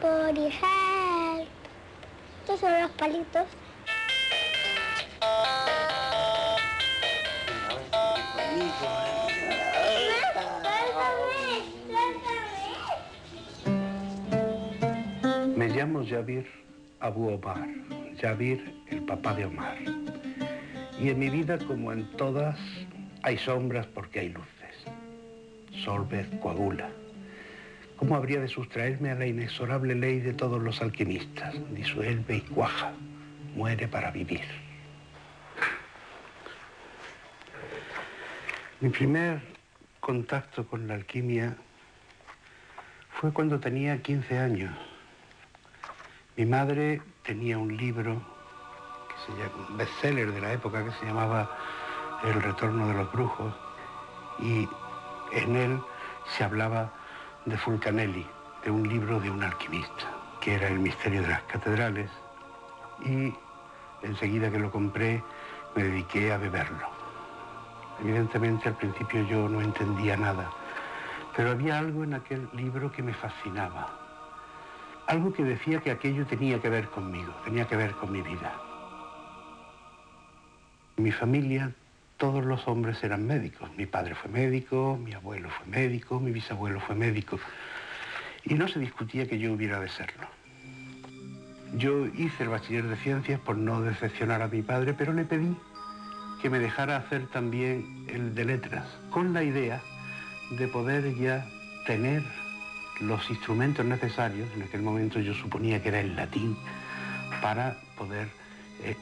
Somebody help. Estos son los palitos. Me llamo Javier Abu Omar, Javier, el papá de Omar. Y en mi vida, como en todas, hay sombras porque hay luces. Solvez coagula. ¿Cómo habría de sustraerme a la inexorable ley de todos los alquimistas? Disuelve y cuaja, muere para vivir. Mi primer contacto con la alquimia fue cuando tenía 15 años. Mi madre tenía un libro, un bestseller de la época, que se llamaba El retorno de los brujos, y en él se hablaba de Fulcanelli, de un libro de un alquimista, que era El misterio de las catedrales, y enseguida que lo compré me dediqué a beberlo. Evidentemente al principio yo no entendía nada, pero había algo en aquel libro que me fascinaba. Algo que decía que aquello tenía que ver conmigo, tenía que ver con mi vida. En mi familia todos los hombres eran médicos. Mi padre fue médico, mi abuelo fue médico, mi bisabuelo fue médico. Y no se discutía que yo hubiera de serlo. Yo hice el bachiller de ciencias por no decepcionar a mi padre, pero le pedí que me dejara hacer también el de letras, con la idea de poder ya tener los instrumentos necesarios. En aquel momento yo suponía que era el latín, para poder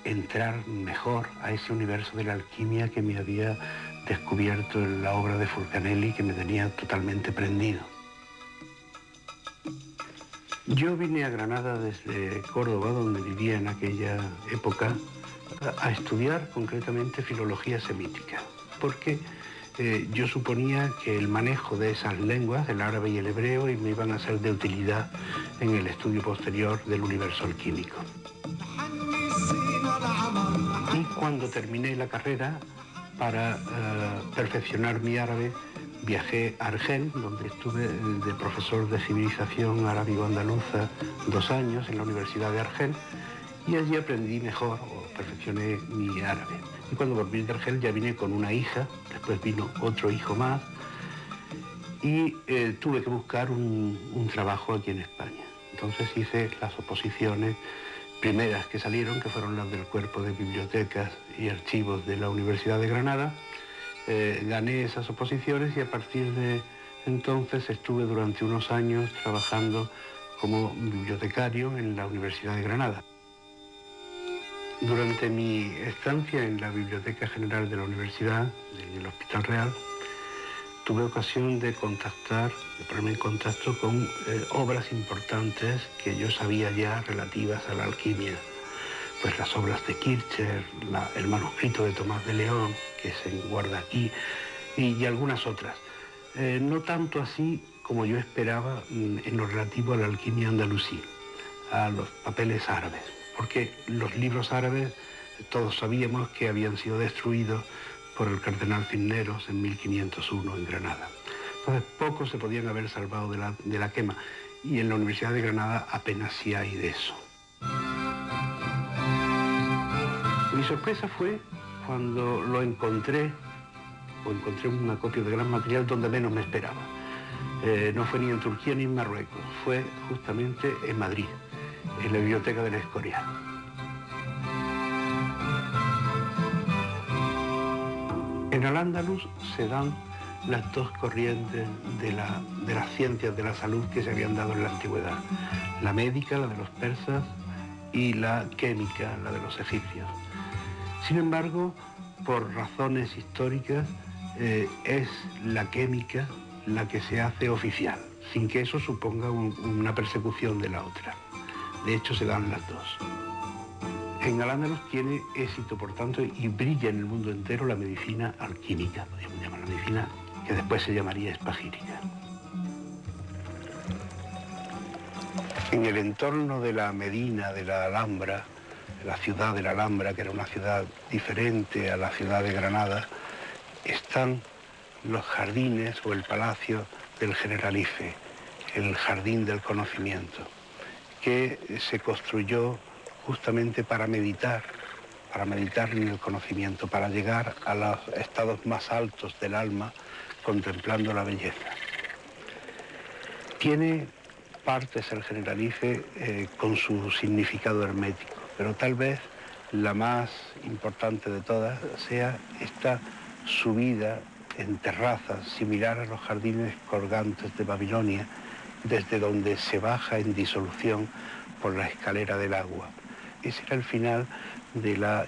entrar mejor a ese universo de la alquimia que me había descubierto en la obra de Fulcanelli, que me tenía totalmente prendido. Yo vine a Granada desde Córdoba, donde vivía en aquella época, a estudiar concretamente filología semítica, porque yo suponía que el manejo de esas lenguas, el árabe y el hebreo, me iban a ser de utilidad en el estudio posterior del universo alquímico. Y cuando terminé la carrera, para perfeccionar mi árabe, viajé a Argel, donde estuve de profesor de civilización arábigo-andaluza 2 años en la Universidad de Argel, y allí aprendí mejor, o perfeccioné mi árabe. Y cuando volví de Argel ya vine con una hija, después vino otro hijo más, y tuve que buscar un trabajo aquí en España. Entonces hice las oposiciones primeras que salieron, que fueron las del Cuerpo de Bibliotecas y Archivos de la Universidad de Granada. Gané esas oposiciones y a partir de entonces estuve durante unos años trabajando como bibliotecario en la Universidad de Granada. Durante mi estancia en la Biblioteca General de la Universidad, en el Hospital Real, tuve ocasión de ponerme en contacto con obras importantes que yo sabía ya relativas a la alquimia. Pues las obras de Kircher, el manuscrito de Tomás de León, que se guarda aquí, y algunas otras. No tanto así como yo esperaba en lo relativo a la alquimia andalusí, a los papeles árabes, porque los libros árabes todos sabíamos que habían sido destruidos por el cardenal Cisneros en 1501 en Granada. Entonces pocos se podían haber salvado de la quema, y en la Universidad de Granada apenas sí hay de eso. Mi sorpresa fue cuando encontré un acopio de gran material donde menos me esperaba. No fue ni en Turquía ni en Marruecos, fue justamente en Madrid, en la Biblioteca del Escorial. En Al-Ándalus se dan las dos corrientes de las ciencias de la salud que se habían dado en la antigüedad. La médica, la de los persas, y la química, la de los egipcios. Sin embargo, por razones históricas, es la química la que se hace oficial, sin que eso suponga una persecución de la otra. De hecho, se dan las dos. En Al-Ándalus tiene éxito, por tanto, y brilla en el mundo entero la medicina alquímica, podríamos llamar la medicina que después se llamaría espagírica. En el entorno de la Medina, de la Alhambra, la ciudad de la Alhambra, que era una ciudad diferente a la ciudad de Granada, están los jardines o el palacio del Generalife, el jardín del conocimiento. que se construyó justamente para meditar en el conocimiento, para llegar a los estados más altos del alma contemplando la belleza. Tiene partes el Generalife con su significado hermético, pero tal vez la más importante de todas sea esta subida en terrazas, similar a los jardines colgantes de Babilonia, desde donde se baja en disolución por la escalera del agua. Ese era el final de la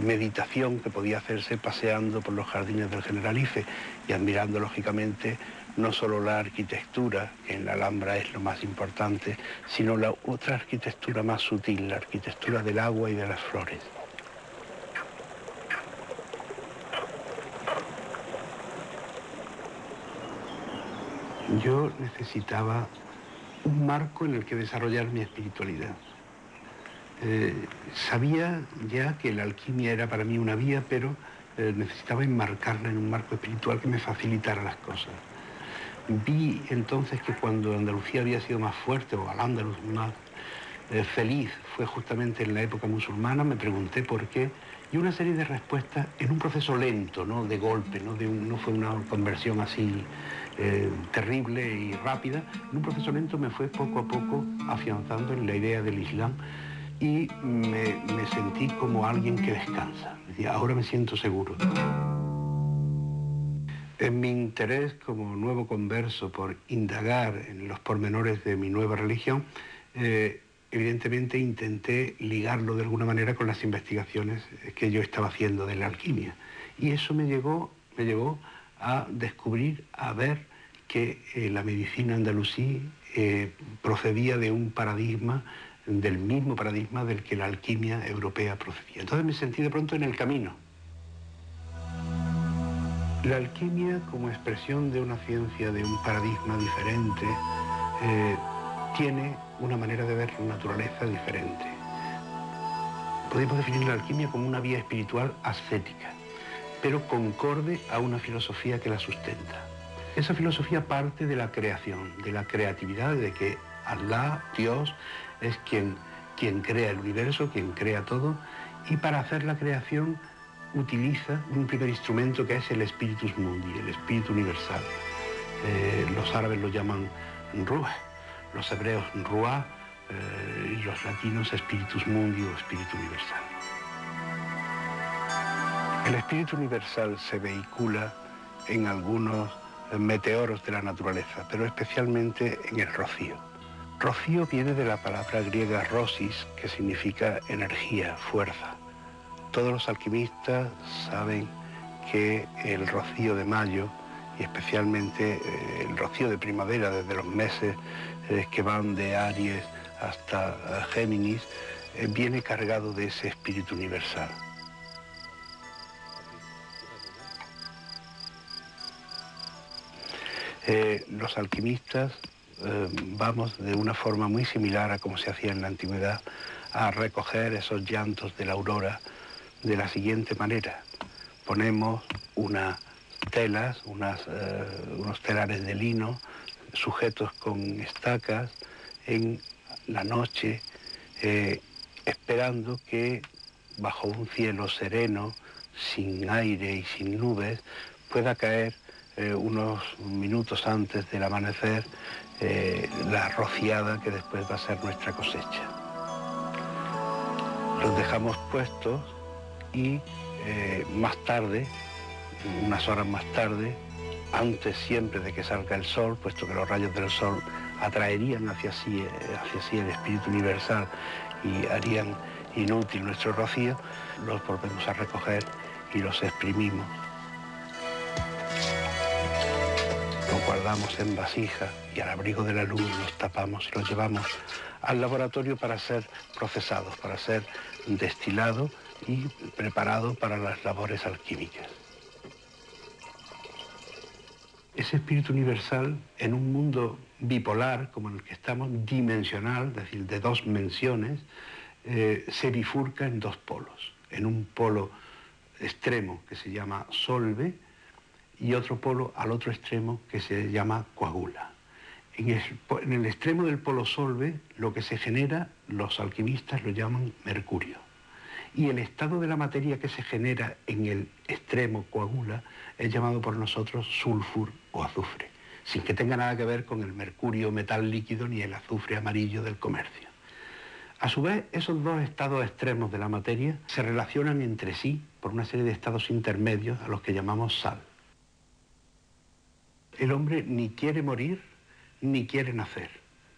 meditación que podía hacerse paseando por los jardines del Generalife y admirando, lógicamente, no solo la arquitectura, que en la Alhambra es lo más importante, sino la otra arquitectura más sutil, la arquitectura del agua y de las flores. Yo necesitaba un marco en el que desarrollar mi espiritualidad. Sabía ya que la alquimia era para mí una vía, pero necesitaba enmarcarla en un marco espiritual que me facilitara las cosas. Vi entonces que cuando Andalucía había sido más fuerte, o Al-Ándalus más feliz, fue justamente en la época musulmana. Me pregunté por qué, y una serie de respuestas en un proceso lento, no de golpe, no fue una conversión así terrible y rápida. En un proceso lento me fue poco a poco afianzando en la idea del Islam y me sentí como alguien que descansa. Decía, ahora me siento seguro. En mi interés como nuevo converso por indagar en los pormenores de mi nueva religión, evidentemente intenté ligarlo de alguna manera con las investigaciones que yo estaba haciendo de la alquimia. Y eso me llevó a descubrir, a ver que la medicina andalusí procedía de un paradigma, del mismo paradigma del que la alquimia europea procedía. Entonces me sentí de pronto en el camino. La alquimia, como expresión de una ciencia, de un paradigma diferente, tiene una manera de ver la naturaleza diferente. Podemos definir la alquimia como una vía espiritual ascética, pero concorde a una filosofía que la sustenta. Esa filosofía parte de la creación, de la creatividad, de que Allah, Dios, es quien crea el universo, quien crea todo, y para hacer la creación utiliza un primer instrumento que es el Spiritus Mundi, el espíritu universal. Los árabes lo llaman Ruh, los hebreos Ruah, y los latinos Spiritus Mundi o espíritu universal. El espíritu universal se vehicula en algunos meteoros de la naturaleza, pero especialmente en el rocío. Rocío viene de la palabra griega rosis, que significa energía, fuerza. Todos los alquimistas saben que el rocío de mayo, y especialmente el rocío de primavera, desde los meses que van de Aries hasta Géminis, viene cargado de ese espíritu universal. Los alquimistas vamos de una forma muy similar a como se hacía en la antigüedad a recoger esos llantos de la aurora de la siguiente manera. Ponemos unas telas, unos telares de lino sujetos con estacas en la noche, esperando que bajo un cielo sereno, sin aire y sin nubes, pueda caer unos minutos antes del amanecer la rociada que después va a ser nuestra cosecha. Los dejamos puestos y más tarde, unas horas más tarde, antes siempre de que salga el sol, puesto que los rayos del sol atraerían hacia sí el espíritu universal y harían inútil nuestro rocío, los volvemos a recoger y los exprimimos. Los guardamos en vasija y al abrigo de la luz los tapamos y los llevamos al laboratorio para ser procesados, para ser destilados y preparados para las labores alquímicas. Ese espíritu universal, en un mundo bipolar como en el que estamos, dimensional, es decir, de dos menciones, se bifurca en dos polos. En un polo extremo que se llama solve y otro polo al otro extremo que se llama coagula. En el extremo del polo Solve, lo que se genera, los alquimistas lo llaman mercurio. Y el estado de la materia que se genera en el extremo coagula es llamado por nosotros sulfur o azufre, sin que tenga nada que ver con el mercurio metal líquido ni el azufre amarillo del comercio. A su vez, esos dos estados extremos de la materia se relacionan entre sí por una serie de estados intermedios a los que llamamos sal. El hombre ni quiere morir ni quiere nacer,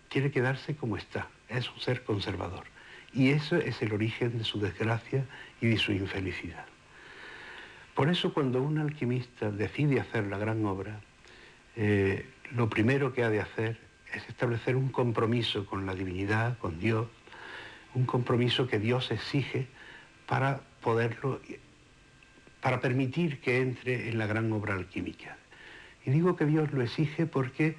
quiere quedarse como está, es un ser conservador. Y eso es el origen de su desgracia y de su infelicidad. Por eso cuando un alquimista decide hacer la gran obra, lo primero que ha de hacer es establecer un compromiso con la divinidad, con Dios, un compromiso que Dios exige para permitir que entre en la gran obra alquímica. Y digo que Dios lo exige porque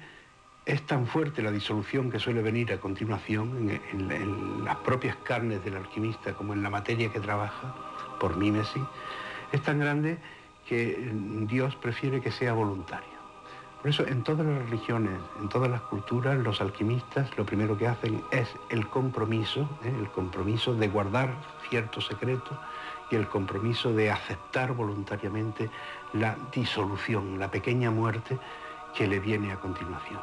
es tan fuerte la disolución que suele venir a continuación en las propias carnes del alquimista como en la materia que trabaja, por mímesis, es tan grande que Dios prefiere que sea voluntario. Por eso en todas las religiones, en todas las culturas, los alquimistas lo primero que hacen es el compromiso de guardar cierto secreto y el compromiso de aceptar voluntariamente la disolución, la pequeña muerte que le viene a continuación.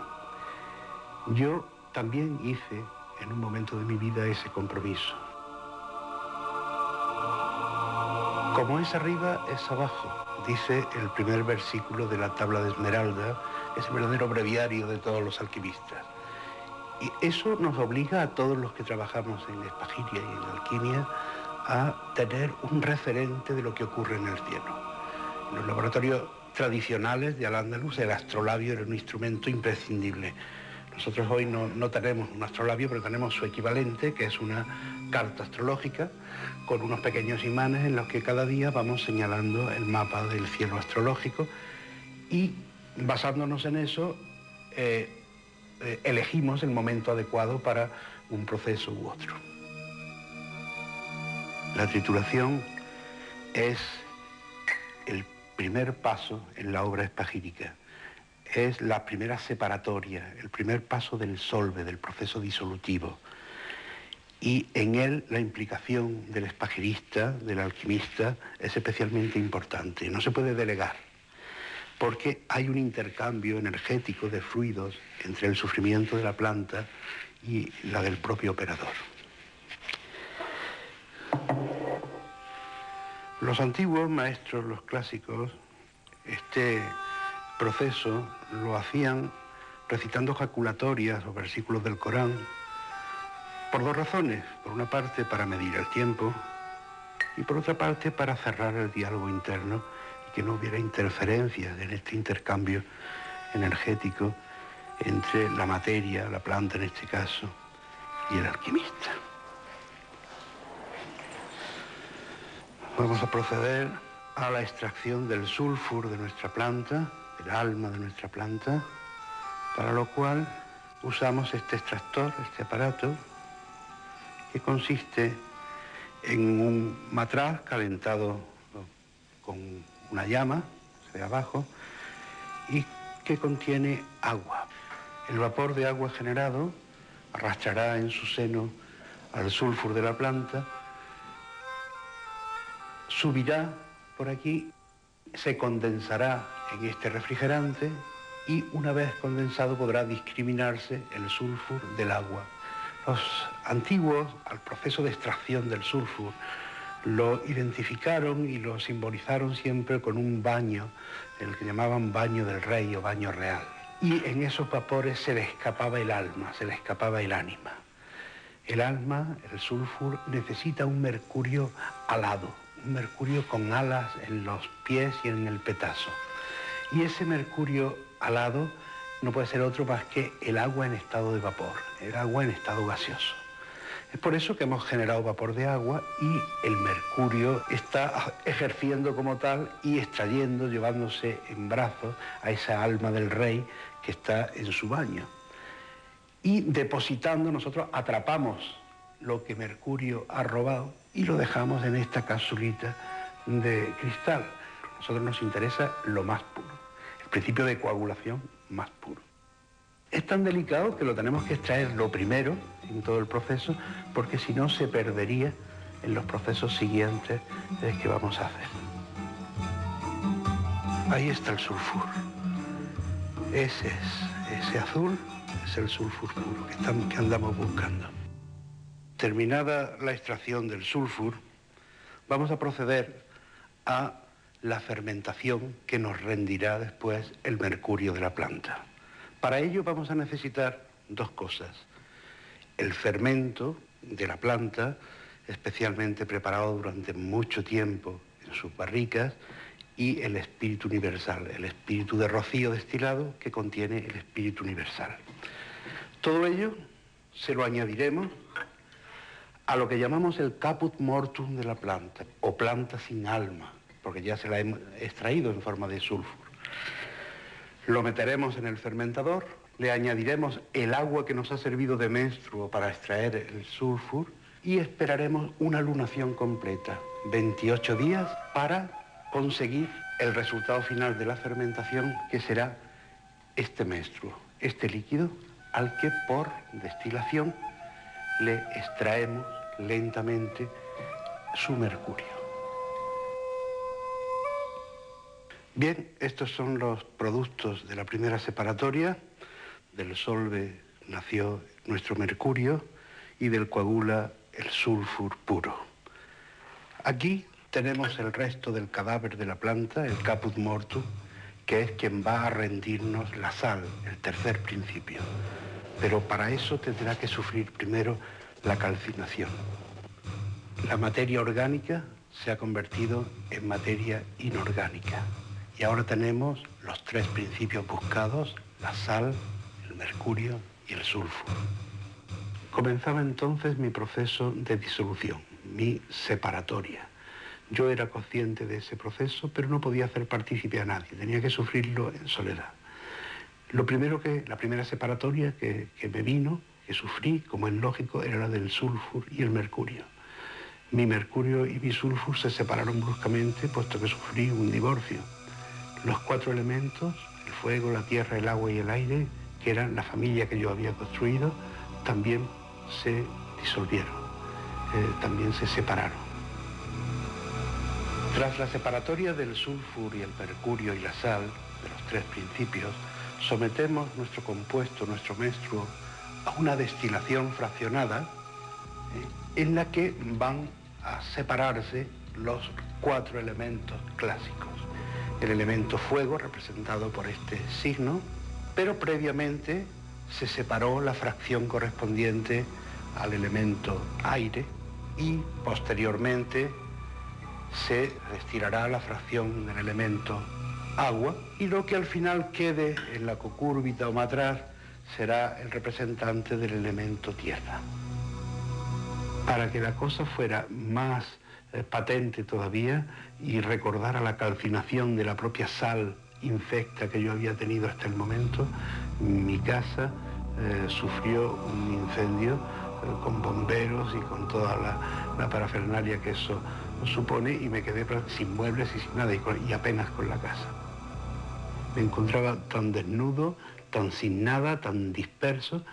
Yo también hice en un momento de mi vida ese compromiso. Como es arriba, es abajo, dice el primer versículo de la tabla de Esmeralda, es el verdadero breviario de todos los alquimistas. Y eso nos obliga a todos los que trabajamos en espagiria y en alquimia a tener un referente de lo que ocurre en el cielo. En los laboratorios tradicionales de Al-Ándalus, el astrolabio era un instrumento imprescindible. Nosotros hoy no tenemos un astrolabio, pero tenemos su equivalente, que es una carta astrológica, con unos pequeños imanes en los que cada día vamos señalando el mapa del cielo astrológico y basándonos en eso elegimos el momento adecuado para un proceso u otro. La trituración es el primer paso en la obra espagírica. Es la primera separatoria, el primer paso del solve, del proceso disolutivo. Y en él la implicación del espagirista, del alquimista, es especialmente importante. No se puede delegar, porque hay un intercambio energético de fluidos entre el sufrimiento de la planta y la del propio operador. Los antiguos maestros, los clásicos, este proceso lo hacían recitando jaculatorias o versículos del Corán por dos razones. Por una parte, para medir el tiempo y por otra parte, para cerrar el diálogo interno y que no hubiera interferencias en este intercambio energético entre la materia, la planta en este caso, y el alquimista. Vamos a proceder a la extracción del sulfur de nuestra planta, el alma de nuestra planta, para lo cual usamos este extractor, este aparato, que consiste en un matraz calentado con una llama de abajo y que contiene agua. El vapor de agua generado arrastrará en su seno al sulfur de la planta, subirá por aquí, se condensará en este refrigerante y una vez condensado podrá discriminarse el sulfur del agua. Los antiguos, al proceso de extracción del sulfur, lo identificaron y lo simbolizaron siempre con un baño, el que llamaban baño del rey o baño real. Y en esos vapores se le escapaba el alma, se le escapaba el ánima. El alma, el sulfur, necesita un mercurio alado, un mercurio con alas en los pies y en el petazo. Y ese mercurio alado no puede ser otro más que el agua en estado de vapor, el agua en estado gaseoso. Es por eso que hemos generado vapor de agua y el mercurio está ejerciendo como tal y extrayendo, llevándose en brazos a esa alma del rey que está en su baño. Y depositando, nosotros atrapamos lo que Mercurio ha robado y lo dejamos en esta capsulita de cristal. A nosotros nos interesa lo más puro, el principio de coagulación más puro. Es tan delicado que lo tenemos que extraer lo primero en todo el proceso, porque si no se perdería en los procesos siguientes que vamos a hacer. Ahí está el sulfur. Ese azul es el sulfur puro que andamos buscando. Terminada la extracción del sulfur, vamos a proceder a la fermentación que nos rendirá después el mercurio de la planta. Para ello vamos a necesitar dos cosas: el fermento de la planta, especialmente preparado durante mucho tiempo en sus barricas, y el espíritu universal, el espíritu de rocío destilado que contiene el espíritu universal. Todo ello se lo añadiremos a lo que llamamos el caput mortuum de la planta, o planta sin alma, porque ya se la hemos extraído en forma de sulfur. Lo meteremos en el fermentador, le añadiremos el agua que nos ha servido de menstruo para extraer el sulfur y esperaremos una lunación completa, 28 días, para conseguir el resultado final de la fermentación, que será este menstruo, este líquido al que por destilación le extraemos lentamente su mercurio. Bien, estos son los productos de la primera separatoria. Del solve nació nuestro mercurio y del coagula el sulfur puro. Aquí tenemos el resto del cadáver de la planta, el caput mortuum, que es quien va a rendirnos la sal, el tercer principio. Pero para eso tendrá que sufrir primero la calcinación. La materia orgánica se ha convertido en materia inorgánica. Y ahora tenemos los tres principios buscados: la sal, el mercurio y el sulfur. Comenzaba entonces mi proceso de disolución, mi separatoria. Yo era consciente de ese proceso, pero no podía hacer partícipe a nadie, tenía que sufrirlo en soledad. La primera separatoria que me vino, que sufrí, como es lógico, era la del sulfur y el mercurio. Mi mercurio y mi sulfur se separaron bruscamente, puesto que sufrí un divorcio. Los cuatro elementos, el fuego, la tierra, el agua y el aire, que eran la familia que yo había construido, también se disolvieron, también se separaron. Tras la separatoria del sulfur y el mercurio y la sal, de los tres principios, sometemos nuestro compuesto, nuestro menstruo, a una destilación fraccionada, en la que van a separarse los cuatro elementos clásicos. El elemento fuego, representado por este signo, pero previamente se separó la fracción correspondiente al elemento aire y posteriormente se destilará la fracción del elemento agua, y lo que al final quede en la cocúrbita o matraz será el representante del elemento tierra. Para que la cosa fuera más patente todavía y recordara la calcinación de la propia sal infecta que yo había tenido hasta el momento, mi casa sufrió un incendio con bomberos y con toda la parafernalia que eso supone, y me quedé sin muebles y sin nada, y apenas con la casa. Me encontraba tan desnudo, tan sin nada, tan disperso,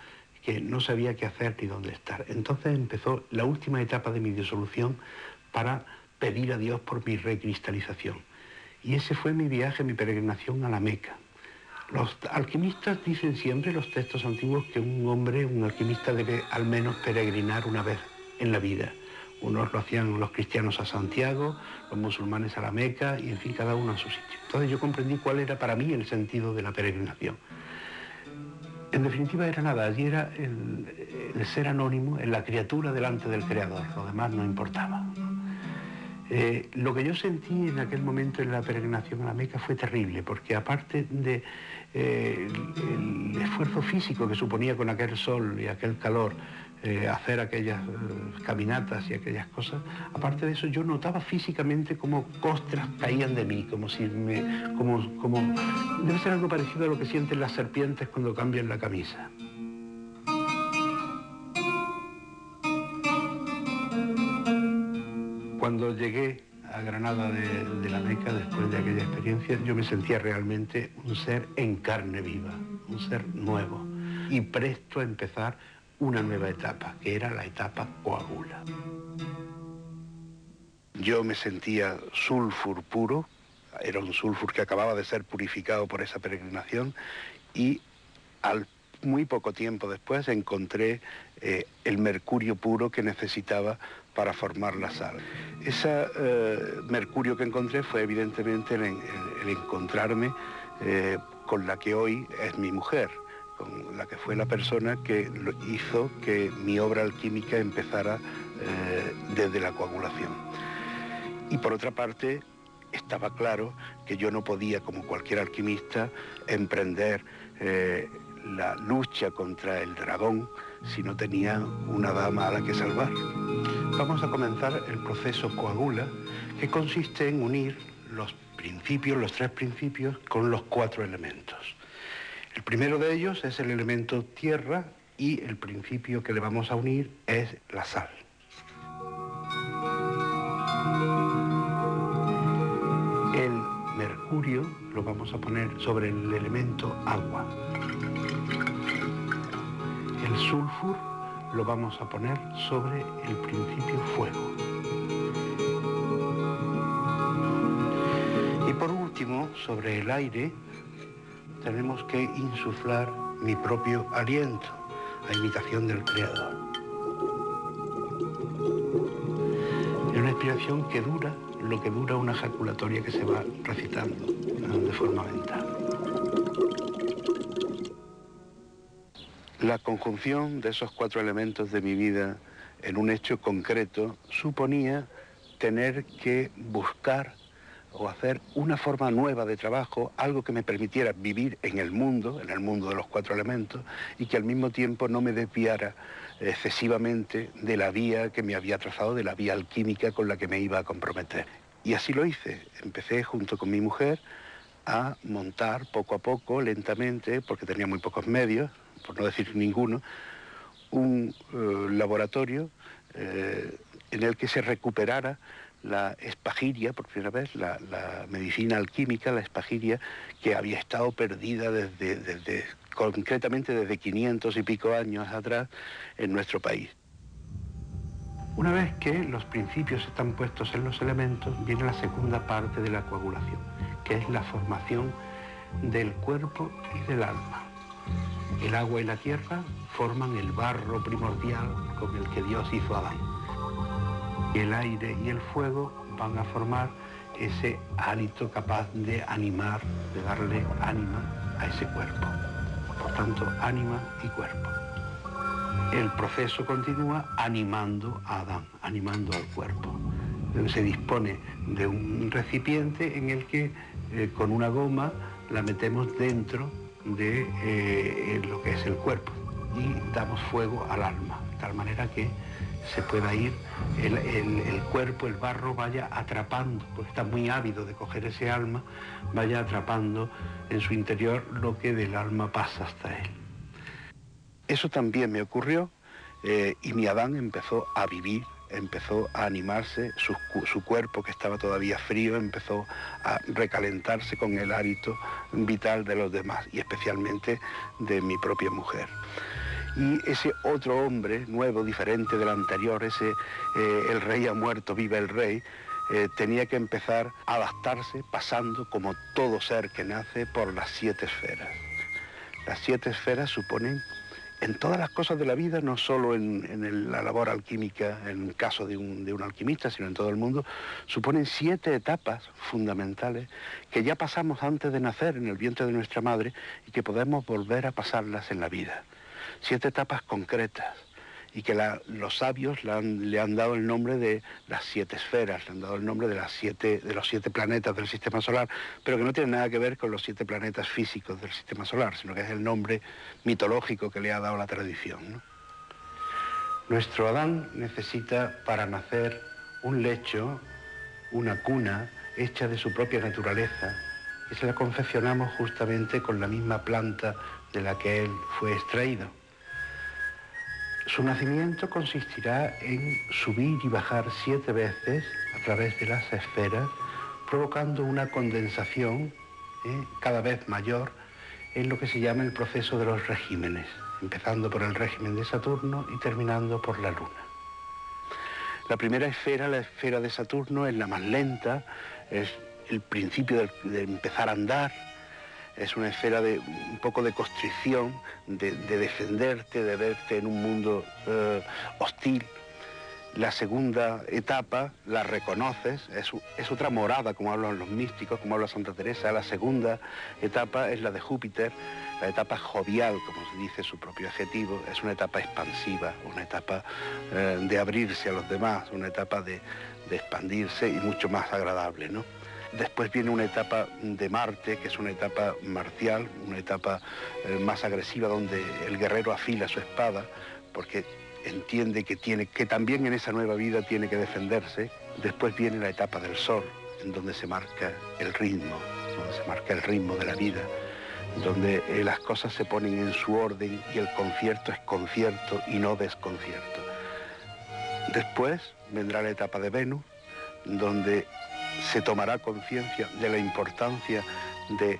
que no sabía qué hacer ni dónde estar. Entonces empezó la última etapa de mi disolución para pedir a Dios por mi recristalización. Y ese fue mi viaje, mi peregrinación a la Meca. Los alquimistas dicen siempre, los textos antiguos, que un alquimista debe al menos peregrinar una vez en la vida. Unos lo hacían los cristianos a Santiago, los musulmanes a la Meca, y en fin, cada uno a su sitio. Entonces yo comprendí cuál era para mí el sentido de la peregrinación. En definitiva era nada, allí era el ser anónimo, la criatura delante del Creador, lo demás no importaba. Lo que yo sentí en aquel momento en la peregrinación a la Meca fue terrible, porque aparte de el esfuerzo físico que suponía con aquel sol y aquel calor hacer aquellas caminatas y aquellas cosas, aparte de eso yo notaba físicamente como costras caían de mí, como si como debe ser algo parecido a lo que sienten las serpientes cuando cambian la camisa. Cuando llegué a Granada de la Meca, después de aquella experiencia, yo me sentía realmente un ser en carne viva, un ser nuevo. y presto a empezar una nueva etapa, que era la etapa coagula. Yo me sentía sulfur puro, era un sulfur que acababa de ser purificado por esa peregrinación, y al muy poco tiempo después encontré el mercurio puro que necesitaba para formar la sal. Ese mercurio que encontré fue evidentemente el encontrarme con la que hoy es mi mujer, con la que fue la persona que hizo que mi obra alquímica empezara desde la coagulación. Y por otra parte, estaba claro que yo no podía, como cualquier alquimista, emprender la lucha contra el dragón si no tenía una dama a la que salvar. Vamos a comenzar el proceso coagula, que consiste en unir los tres principios, con los 4 elementos. El primero de ellos es el elemento tierra y el principio que le vamos a unir es la sal. El mercurio lo vamos a poner sobre el elemento agua. El sulfur lo vamos a poner sobre el principio fuego. Y por último, sobre el aire, tenemos que insuflar mi propio aliento, a imitación del Creador. Es una inspiración que dura lo que dura una ejaculatoria que se va recitando de forma mental. La conjunción de esos 4 elementos de mi vida en un hecho concreto suponía tener que buscar o hacer una forma nueva de trabajo, algo que me permitiera vivir en el mundo de los 4 elementos, y que al mismo tiempo no me desviara excesivamente de la vía que me había trazado, de la vía alquímica con la que me iba a comprometer. Y así lo hice. Empecé junto con mi mujer a montar poco a poco, lentamente, porque tenía muy pocos medios, por no decir ninguno, un laboratorio en el que se recuperara la espagiria, por primera vez, la medicina alquímica, la espagiria, que había estado perdida concretamente desde 500 y pico años atrás en nuestro país. Una vez que los principios están puestos en los elementos, viene la segunda parte de la coagulación, que es la formación del cuerpo y del alma. El agua y la tierra forman el barro primordial con el que Dios hizo a Adán. El aire y el fuego van a formar ese hálito capaz de animar, de darle ánima a ese cuerpo. Por tanto, ánima y cuerpo. El proceso continúa animando a Adán, animando al cuerpo. Se dispone de un recipiente en el que con una goma la metemos dentro de lo que es el cuerpo y damos fuego al alma, de tal manera que se pueda ir, el cuerpo, el barro vaya atrapando, porque está muy ávido de coger ese alma, vaya atrapando en su interior lo que del alma pasa hasta él. Eso también me ocurrió y mi Adán empezó a vivir, empezó a animarse, su cuerpo, que estaba todavía frío, empezó a recalentarse con el hálito vital de los demás y especialmente de mi propia mujer. Y ese otro hombre nuevo, diferente del anterior, el rey ha muerto, viva el rey, tenía que empezar a adaptarse pasando, como todo ser que nace, por las 7 esferas. Las 7 esferas suponen, en todas las cosas de la vida, no solo en la labor alquímica, en el caso de un alquimista, sino en todo el mundo, suponen 7 etapas fundamentales que ya pasamos antes de nacer en el vientre de nuestra madre y que podemos volver a pasarlas en la vida. 7 etapas concretas y que los sabios le han dado el nombre de las 7 esferas, le han dado el nombre de los 7 planetas del sistema solar, pero que no tiene nada que ver con los 7 planetas físicos del sistema solar, sino que es el nombre mitológico que le ha dado la tradición, ¿no? Nuestro Adán necesita para nacer un lecho, una cuna hecha de su propia naturaleza, y se la confeccionamos justamente con la misma planta de la que él fue extraído. Su nacimiento consistirá en subir y bajar 7 veces a través de las esferas, provocando una condensación cada vez mayor en lo que se llama el proceso de los regímenes. empezando por el régimen de Saturno y terminando por la Luna. La primera esfera, la esfera de Saturno, es la más lenta, es el principio de empezar a andar, es una esfera de un poco de constricción, de defenderte, de verte en un mundo hostil. La segunda etapa la reconoces, es otra morada, como hablan los místicos, como habla Santa Teresa. La segunda etapa es la de Júpiter, la etapa jovial, como se dice su propio adjetivo, es una etapa expansiva, una etapa de abrirse a los demás, una etapa de expandirse y mucho más agradable, ¿no? Después viene una etapa de Marte, que es una etapa marcial, una etapa más agresiva, donde el guerrero afila su espada, porque entiende que también en esa nueva vida tiene que defenderse. Después viene la etapa del Sol, en donde se marca el ritmo, de la vida, donde las cosas se ponen en su orden y el concierto es concierto y no desconcierto. Después vendrá la etapa de Venus, donde se tomará conciencia de la importancia de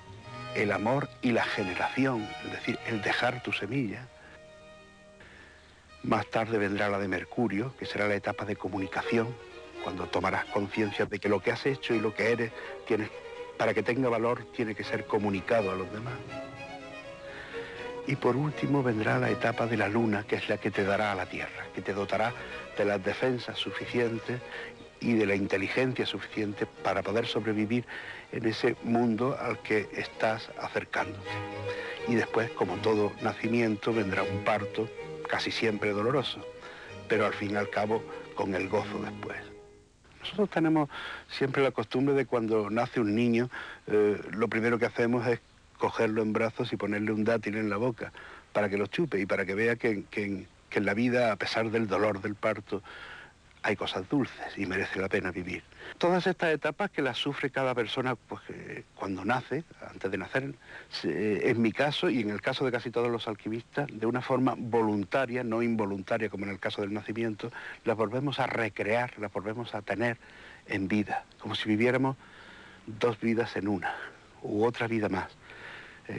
el amor y la generación, es decir, el dejar tu semilla. Más tarde vendrá la de Mercurio, que será la etapa de comunicación, cuando tomarás conciencia de que lo que has hecho y lo que eres, para que tenga valor, tiene que ser comunicado a los demás. Y por último vendrá la etapa de la Luna, que es la que te dará a la Tierra, que te dotará de las defensas suficientes y de la inteligencia suficiente para poder sobrevivir en ese mundo al que estás acercándote. Y después, como todo nacimiento, vendrá un parto, casi siempre doloroso, pero al fin y al cabo con el gozo después. Nosotros tenemos siempre la costumbre de cuando nace un niño, lo primero que hacemos es cogerlo en brazos y ponerle un dátil en la boca para que lo chupe y para que vea que en la vida, a pesar del dolor del parto, hay cosas dulces y merece la pena vivir. Todas estas etapas que las sufre cada persona pues, cuando nace, antes de nacer, en mi caso y en el caso de casi todos los alquimistas, de una forma voluntaria, no involuntaria como en el caso del nacimiento, las volvemos a recrear, las volvemos a tener en vida, como si viviéramos dos vidas en una, u otra vida más,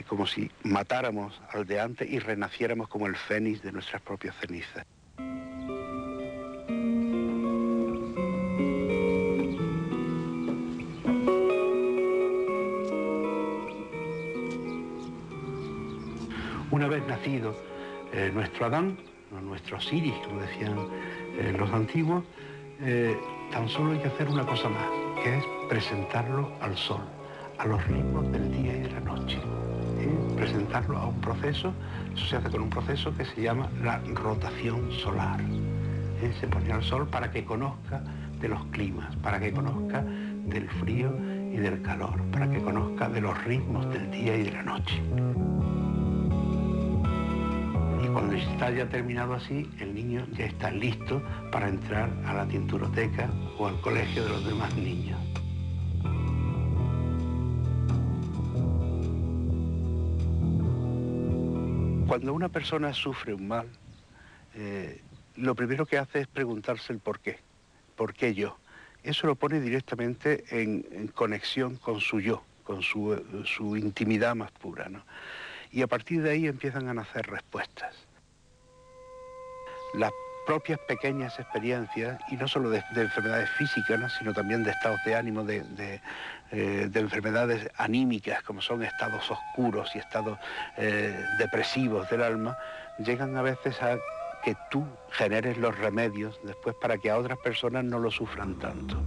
como si matáramos al de antes y renaciéramos como el fénix de nuestras propias cenizas. Una vez nacido nuestro Adán, nuestro Osiris, como decían los antiguos, tan solo hay que hacer una cosa más, que es presentarlo al sol, a los ritmos del día y de la noche. Presentarlo a un proceso, eso se hace con un proceso que se llama la rotación solar. Se pone al sol para que conozca de los climas, para que conozca del frío y del calor, para que conozca de los ritmos del día y de la noche. Y cuando está ya terminado así, el niño ya está listo para entrar a la tinturoteca o al colegio de los demás niños. Cuando una persona sufre un mal, lo primero que hace es preguntarse el por qué. ¿Por qué yo? Eso lo pone directamente en conexión con su yo, con su intimidad más pura, ¿no? Y a partir de ahí empiezan a nacer respuestas. Las propias pequeñas experiencias, y no solo de enfermedades físicas, ¿no?, sino también de estados de ánimo, de enfermedades anímicas, como son estados oscuros y estados depresivos del alma, llegan a veces a que tú generes los remedios después para que a otras personas no lo sufran tanto.